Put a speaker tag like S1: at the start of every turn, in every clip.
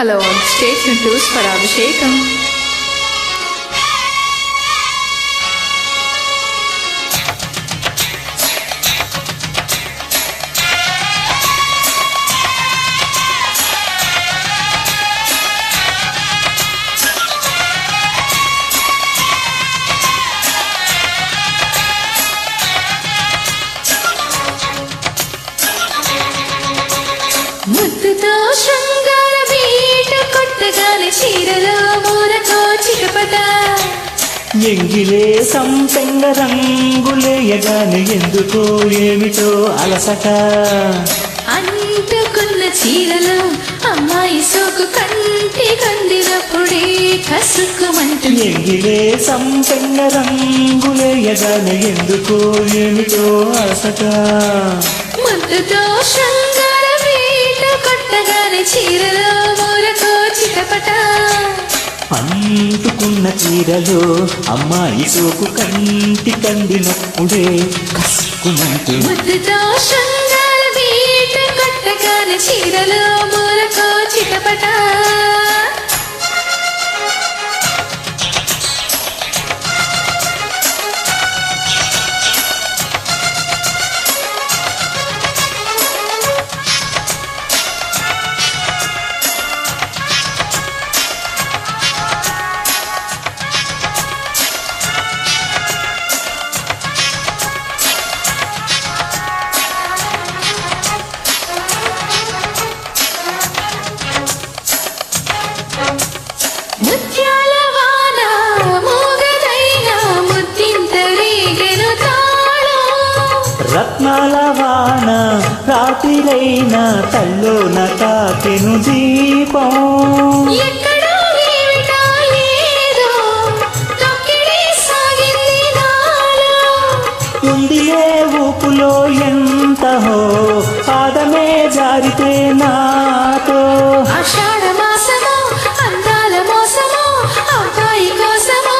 S1: Hello, stay tuned to Swarabhishekam. ముద్దుతో శృంగార బీట కొట్టగాలి చీరలో మూరతో చిటపట
S2: ఎంగిలే సంపెంగ రంగులేయగానే ఎందుకో ఏమిటో అలసట
S1: అంటుకున్న చీరలో అమ్మాయి సోకు కంటి కందినప్పుడే కసుక్కుమంటూ
S2: ఎంగిలే సంపెంగ రంగులేయగానే ఎందుకో ఏమిటో అలసట
S1: ముద్దుతో శృంగార బీట కొట్టగాలి చీరలో మూరతో చిటపట
S2: అంటుకున్న చీరలో అమ్మాయి సోకు కంటి కందినప్పుడే కసుక్కుమంటూ
S1: ముద్దుతో శృంగార బీట కొట్టగాలి చీరలో మూరతో చిటపట ముత్యాల వాన మోగదైన ముద్దింతరీగెను తాళం
S2: రత్నాల వాన రాత్రిరైన తల్లోన తాకెను దీపం
S1: ఎక్కడో ఏమిటో ఏదో తొక్కిడి సాగింది నాలో
S2: ఉందిలే ఊపులో ఎంతహో పాదమే జారితే నాతో
S1: ఆషాఢ మాసమో అందాల మోసమో అవుతాయి కోసమో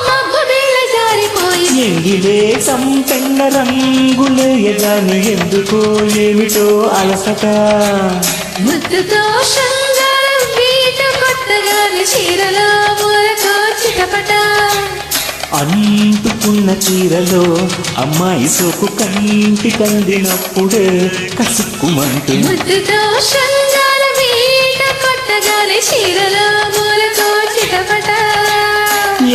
S1: మబ్బు బిళ్ళ జారిపోయి
S2: ఎంగిలే సంపెంగ రంగులేయగానే ఎందుకో ఏమిటో అలసట
S1: ముద్దుతో శృంగారం బీట కొట్టగాలి చీరలో మూరతో చిటపట
S2: అంటుకున్న చీరలో అమ్మాయి సోకు కంటి కందినప్పుడే కసుక్కుమంటూ
S1: ముద్దుతో శృంగార బీట కొట్టగాలి చీరలో మూరతో చిటపట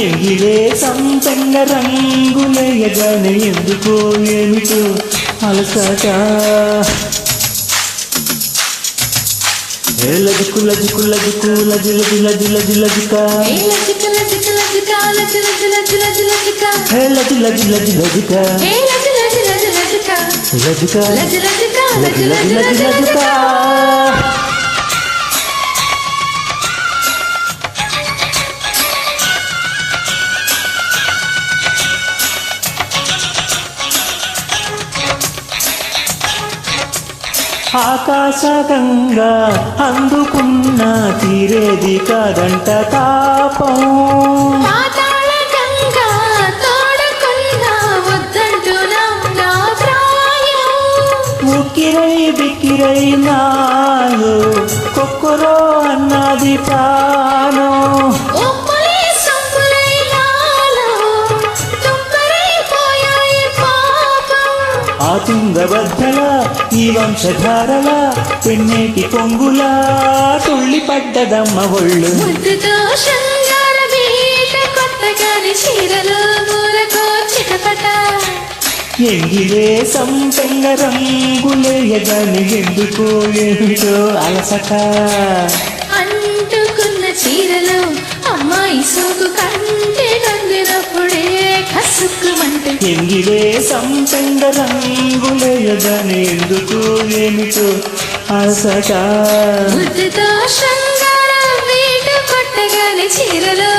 S2: ఎంగిలే సంపెంగ రంగులేయగానే ఎందుకో ఏమిటో అలసట లజుకు లజుకు లజుకు లజు లజు లజు లజు లజుక
S1: ఏ లజిక లజిక లజిక లజు లజు లజు లజు లజిక
S2: లజు లజు లజు లజుక
S1: ఏ లజు లజు లజు లజిక
S2: లజుక
S1: లజు లజిక
S2: లజు
S1: లజు
S2: లజు
S1: లజు
S2: లజు
S1: లజు
S2: లజుక ఆకాశగంగా అందుకున్న తీరేది కాదంట తాపం
S1: పాతాళ గంగా తోడకున్న వద్దంటున్నా నా ప్రాయం
S2: ఉక్కిరై బిక్కిరై నాలో కొక్కరో అన్నది ప్రాణం
S1: ఒప్పులే సొంపులై నాలో తుంపరైపోయాయి పాపం
S2: ఆ తుంగబద్ధల ఈ వంశధారల పెన్నేటి పొంగులా తుళ్ళి పడ్డదమ్మ ఒళ్ళు
S1: ముద్దుతో శృంగార బీట కొట్టగాలి చీరలో మూరతో చిటపట
S2: ఎంగిలే సంపెంగ రంగులేయగానే ఎందుకో ఏమిటో అలసట
S1: అంటుకున్న చీరలో అమ్మాయి సోకు కంటే కందినప్పుడే కసుక్కుమంటూ
S2: ఎంగిలే సంపెంగ రంగులేయగానే ఎందుకో ఏమిటో అలసట
S1: ముద్దుతో శృంగార బీట కొట్టగాలి చీరలో